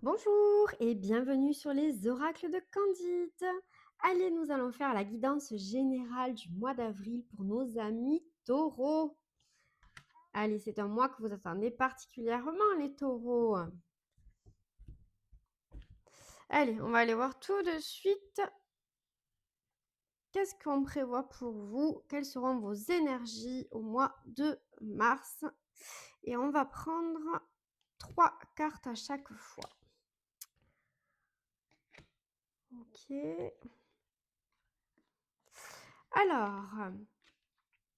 Bonjour et bienvenue sur les oracles de Candide. Allez, nous allons faire la guidance générale du mois d'avril pour nos amis taureaux. Allez, c'est un mois que vous attendez particulièrement, les taureaux. Allez, on va aller voir tout de suite. Qu'est-ce qu'on prévoit pour vous? Quelles seront vos énergies au mois de mars? Et on va prendre 3 cartes à chaque fois. Ok. Alors,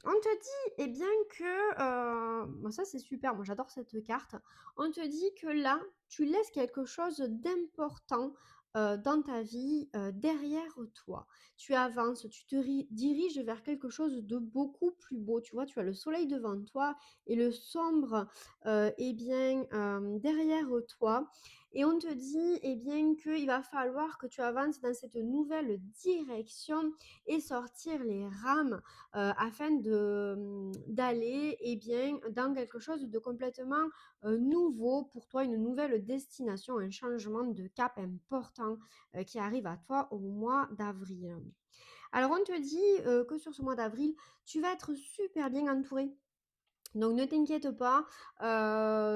on te dit, eh bien que, bon ça c'est super, moi j'adore cette carte. On te dit que là, tu laisses quelque chose d'important dans ta vie derrière toi. Tu avances, tu te diriges vers quelque chose de beaucoup plus beau. Tu vois, tu as le soleil devant toi et le sombre, eh bien, derrière toi. Et on te dit, eh bien, qu'il va falloir que tu avances dans cette nouvelle direction et sortir les rames afin d'aller eh bien, dans quelque chose de complètement nouveau pour toi, une nouvelle destination, un changement de cap important qui arrive à toi au mois d'avril. Alors on te dit que sur ce mois d'avril, tu vas être super bien entouré. Donc ne t'inquiète pas,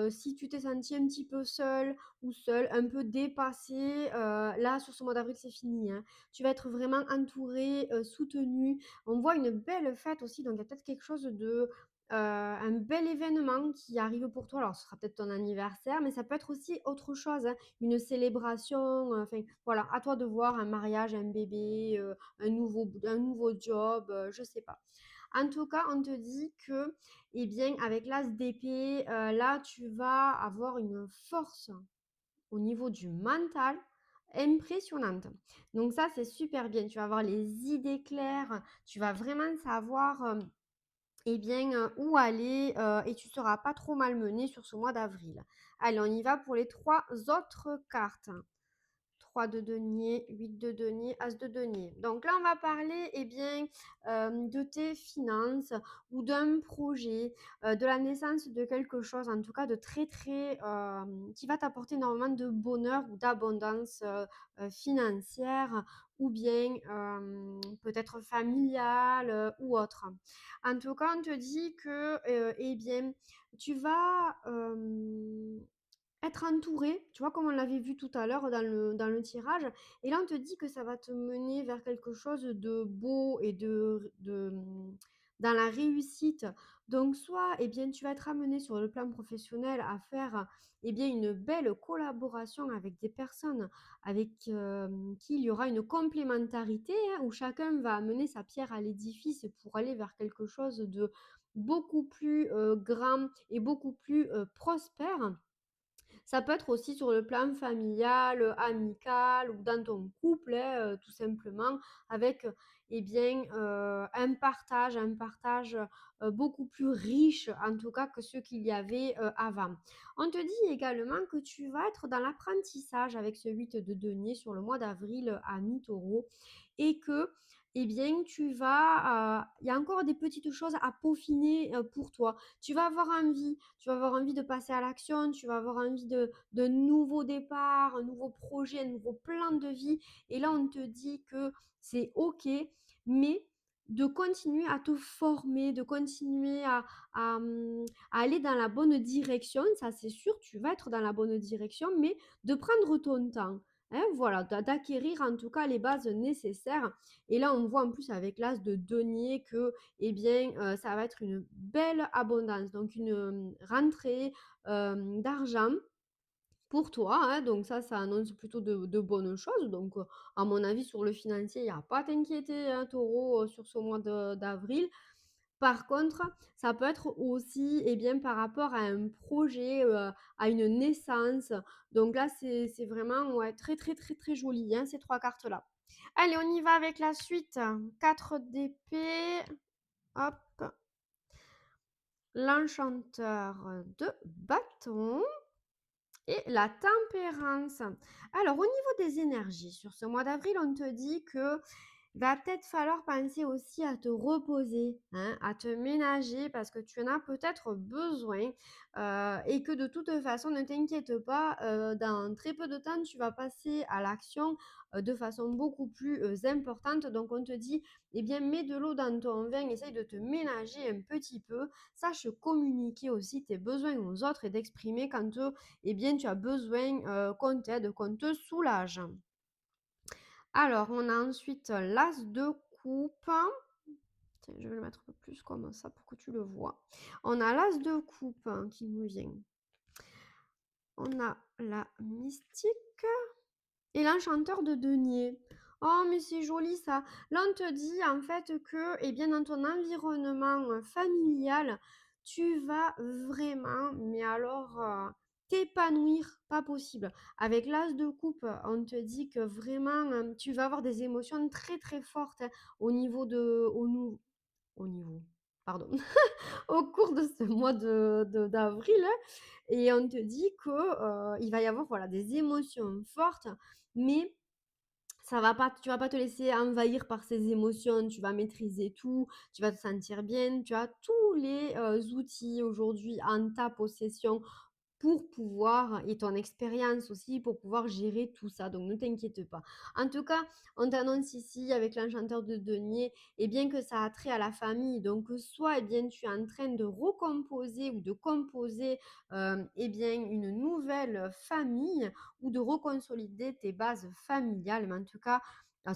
si tu t'es senti un petit peu seul ou seul, un peu dépassé, là sur ce mois d'avril c'est fini, hein. Tu vas être vraiment entouré, soutenu. On voit une belle fête aussi, donc il y a peut-être quelque chose de, un bel événement qui arrive pour toi. Alors ce sera peut-être ton anniversaire, mais ça peut être aussi autre chose, hein, une célébration, enfin voilà, à toi de voir, un mariage, un bébé, un nouveau job, je sais pas. En tout cas, on te dit que, eh bien, avec l'as d'épée, là, tu vas avoir une force au niveau du mental impressionnante. Donc ça, c'est super bien. Tu vas avoir les idées claires, tu vas vraiment savoir, eh bien, où aller et tu ne seras pas trop malmené sur ce mois d'avril. Allez, on y va pour les 3 autres cartes. 3 de denier, 8 de denier, as de denier. Donc là, on va parler eh bien, de tes finances ou d'un projet, de la naissance de quelque chose, en tout cas de très, très, qui va t'apporter énormément de bonheur ou d'abondance financière ou bien peut-être familiale ou autre. En tout cas, on te dit que, eh bien, tu vas être entouré, tu vois, comme on l'avait vu tout à l'heure dans le tirage. Et là, on te dit que ça va te mener vers quelque chose de beau et dans la réussite. Donc, soit, eh bien, tu vas être amené sur le plan professionnel à faire, eh bien, une belle collaboration avec des personnes avec qui il y aura une complémentarité, hein, où chacun va amener sa pierre à l'édifice pour aller vers quelque chose de beaucoup plus grand et beaucoup plus prospère. Ça peut être aussi sur le plan familial, amical ou dans ton couple, hein, tout simplement avec, eh bien, un partage, beaucoup plus riche en tout cas que ce qu'il y avait, avant. On te dit également que tu vas être dans l'apprentissage avec ce 8 de denier sur le mois d'avril, à mi-taureau et que, eh bien, il y a encore des petites choses à peaufiner, pour toi. Tu vas avoir envie de passer à l'action, tu vas avoir envie de nouveaux départs, un nouveau projet, un nouveau plan de vie. Et là, on te dit que c'est OK, mais de continuer à te former, de continuer à aller dans la bonne direction, ça c'est sûr, tu vas être dans la bonne direction, mais de prendre ton temps. Hein, voilà, d'acquérir en tout cas les bases nécessaires. Et là, on voit en plus avec l'as de denier que, eh bien, ça va être une belle abondance, donc une rentrée d'argent pour toi, hein, donc ça annonce plutôt de bonnes choses. Donc, à mon avis, sur le financier, il y a pas à t'inquiéter, hein, taureau, sur ce mois d'avril. Par contre, ça peut être aussi, eh bien, par rapport à un projet, à une naissance. Donc là, c'est vraiment, ouais, très, très, très, très joli, hein, ces 3 cartes-là. Allez, on y va avec la suite. 4 d'épée, hop, l'enchanteur de bâton et la tempérance. Alors, au niveau des énergies, sur ce mois d'avril, on te dit que, Il va peut-être falloir penser aussi à te reposer, hein, à te ménager parce que tu en as peut-être besoin, et que de toute façon, ne t'inquiète pas, dans très peu de temps, tu vas passer à l'action, de façon beaucoup plus, importante. Donc on te dit: «Eh bien, mets de l'eau dans ton vin, essaye de te ménager un petit peu». Sache communiquer aussi tes besoins aux autres et d'exprimer quand, eh bien, tu as besoin, qu'on t'aide, qu'on te soulage. Alors, on a ensuite l'as de coupe. Tiens, je vais le mettre un peu plus comme ça pour que tu le vois. On a l'as de coupe qui nous vient. On a la mystique et l'enchanteur de denier. Oh, mais c'est joli ça. Là, on te dit en fait que, eh bien, dans ton environnement familial, tu vas vraiment, mais alors, t'épanouir, pas possible. Avec l'as de coupe, on te dit que vraiment, tu vas avoir des émotions très très fortes hein, au niveau de, au niveau, pardon, au cours de ce mois d'avril. Hein, et on te dit que il va y avoir voilà, des émotions fortes, mais ça va pas, tu vas pas te laisser envahir par ces émotions, tu vas maîtriser tout, tu vas te sentir bien, tu as tous les outils aujourd'hui en ta possession pour pouvoir et ton expérience aussi pour pouvoir gérer tout ça. Donc ne t'inquiète pas. En tout cas, on t'annonce ici avec l'enchanteur de denier, et bien que ça a trait à la famille. Donc soit eh bien tu es en train de recomposer ou de composer eh bien une nouvelle famille ou de reconsolider tes bases familiales. Mais en tout cas,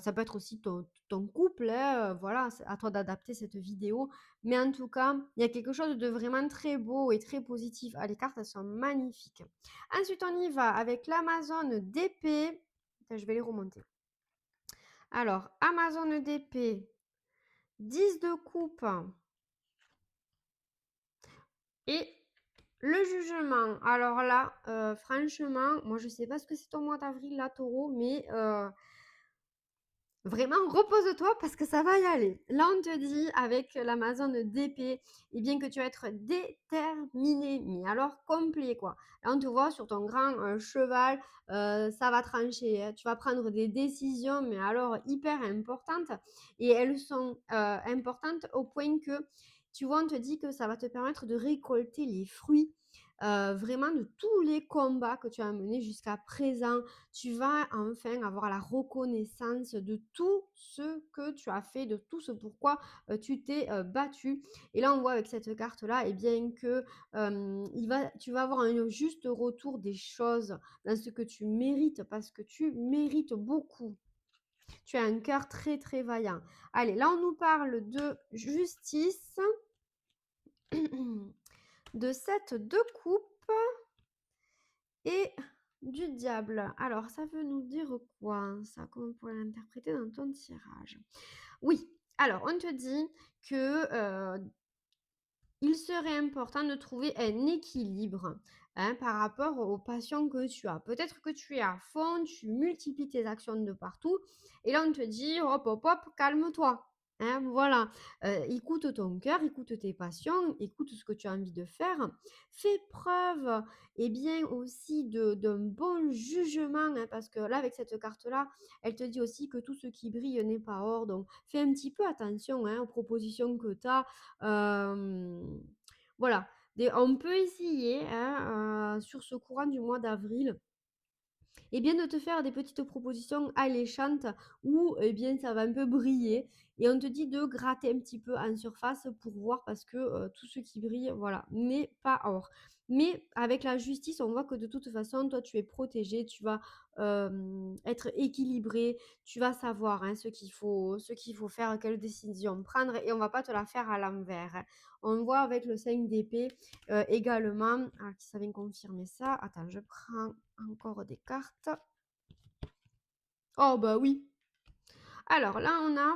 ça peut être aussi ton couple, hein, voilà, c'est à toi d'adapter cette vidéo. Mais en tout cas, il y a quelque chose de vraiment très beau et très positif. Ah, les cartes, elles sont magnifiques. Ensuite, on y va avec l'Amazone d'épée. Je vais les remonter. Alors, Amazone d'épée, 10 de coupe et le jugement. Alors là, franchement, moi, je ne sais pas ce que c'est ton mois d'avril, là, taureau, mais vraiment, repose-toi parce que ça va y aller. Là, on te dit avec l'Amazone d'épée, eh bien que tu vas être déterminé, mais alors complet quoi. Là, on te voit sur ton grand cheval, ça va trancher, hein. Tu vas prendre des décisions, mais alors hyper importantes. Et elles sont importantes au point que, tu vois, on te dit que ça va te permettre de récolter les fruits vraiment de tous les combats que tu as menés jusqu'à présent. Tu vas enfin avoir la reconnaissance de tout ce que tu as fait, de tout ce pourquoi tu t'es battu. Et là, on voit avec cette carte-là, eh bien que tu vas avoir un juste retour des choses dans ce que tu mérites, parce que tu mérites beaucoup. Tu as un cœur très très vaillant. Allez, là, on nous parle de justice, de 7 de coupe et du diable. Alors, ça veut nous dire quoi ça? Comment on pourrait l'interpréter dans ton tirage? Oui, alors on te dit que il serait important de trouver un équilibre hein, par rapport aux passions que tu as. Peut-être que tu es à fond, tu multiplies tes actions de partout, et là on te dit hop hop hop, calme-toi. Hein, voilà, écoute ton cœur, écoute tes passions, écoute ce que tu as envie de faire. Fais preuve, et bien aussi d'un bon jugement, hein, parce que là, avec cette carte-là, elle te dit aussi que tout ce qui brille n'est pas or. Donc, fais un petit peu attention hein, aux propositions que tu as. Voilà, on peut essayer hein, sur ce courant du mois d'avril et bien de te faire des petites propositions alléchantes où eh bien ça va un peu briller, et on te dit de gratter un petit peu en surface pour voir parce que tout ce qui brille, voilà, n'est pas or. Mais avec la justice, on voit que de toute façon, toi, tu es protégé, tu vas être équilibré, tu vas savoir hein, ce qu'il faut faire, quelle décision prendre, et on va pas te la faire à l'envers. Hein. On voit avec le 5 d'épée également, ah, qui ça vient confirmer ça. Attends, je prends encore des cartes. Oh bah oui. Alors là, on a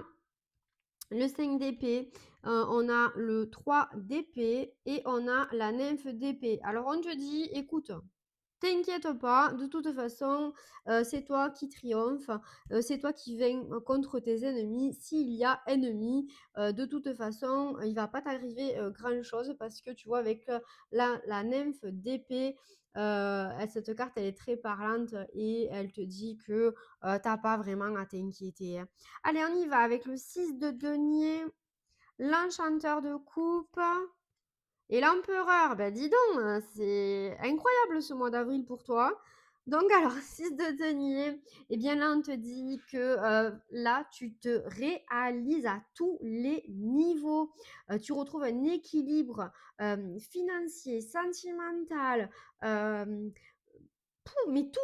le 5 d'épée, on a le 3 d'épée et on a la nymphe d'épée. Alors on te dit, écoute, T'inquiète pas, de toute façon, c'est toi qui triomphe, c'est toi qui vaincs contre tes ennemis. S'il y a ennemi, de toute façon, il va pas t'arriver, grand-chose parce que tu vois avec, la nymphe d'épée, cette carte elle est très parlante et elle te dit que, tu pas vraiment à t'inquiéter, hein. Allez, on y va avec le 6 de denier, l'enchanteur de coupe et l'empereur. Ben dis donc, c'est incroyable ce mois d'avril pour toi. Donc alors, 6 de denier, eh bien là, on te dit que là, tu te réalises à tous les niveaux. Tu retrouves un équilibre financier, sentimental, euh, mais tout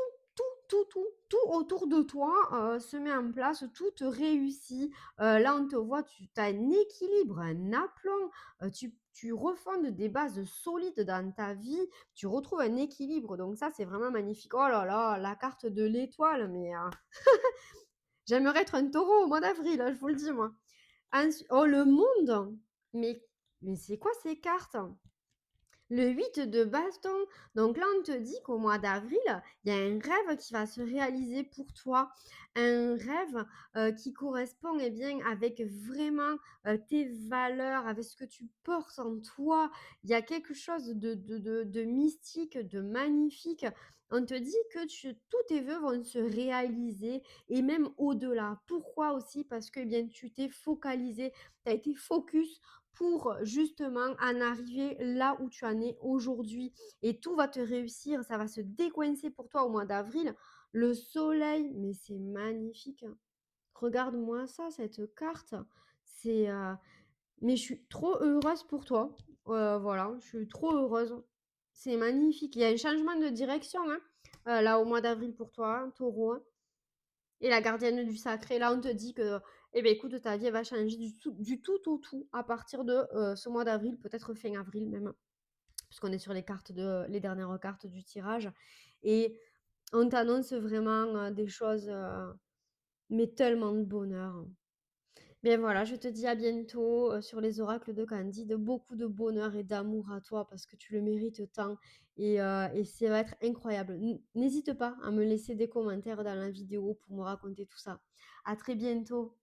autour de toi se met en place, tout te réussit. Là, on te voit, tu as un équilibre, un aplomb, tu refondes des bases solides dans ta vie, tu retrouves un équilibre. Donc ça, c'est vraiment magnifique. Oh là là, la carte de l'étoile, mais j'aimerais être un taureau au mois d'avril, je vous le dis, moi. Oh, le monde! Mais, mais c'est quoi ces cartes? Le 8 de baston. Donc là, on te dit qu'au mois d'avril, il y a un rêve qui va se réaliser pour toi. Un rêve qui correspond eh bien, avec vraiment tes valeurs, avec ce que tu portes en toi. Il y a quelque chose de mystique, de magnifique. On te dit que tous tes vœux vont se réaliser et même au-delà. Pourquoi aussi? Parce que eh bien, tu t'es focalisé, tu as été focus pour justement en arriver là où tu en es aujourd'hui. Et tout va te réussir, ça va se décoincer pour toi au mois d'avril. Le soleil, mais c'est magnifique, hein. Regarde-moi ça, cette carte. C'est, mais je suis trop heureuse pour toi. Voilà, je suis trop heureuse. C'est magnifique. Il y a un changement de direction, hein, là au mois d'avril pour toi, hein, taureau, hein. Et la gardienne du sacré, là, on te dit que, eh ben, écoute, ta vie, elle va changer du tout au tout à partir de ce mois d'avril, peut-être fin avril même, puisqu'on est sur les dernières cartes du tirage. Et on t'annonce vraiment des choses, mais tellement de bonheur. Bien voilà, je te dis à bientôt sur les oracles de Candide. Beaucoup de bonheur et d'amour à toi parce que tu le mérites tant et ça va être incroyable. N'hésite pas à me laisser des commentaires dans la vidéo pour me raconter tout ça. À très bientôt.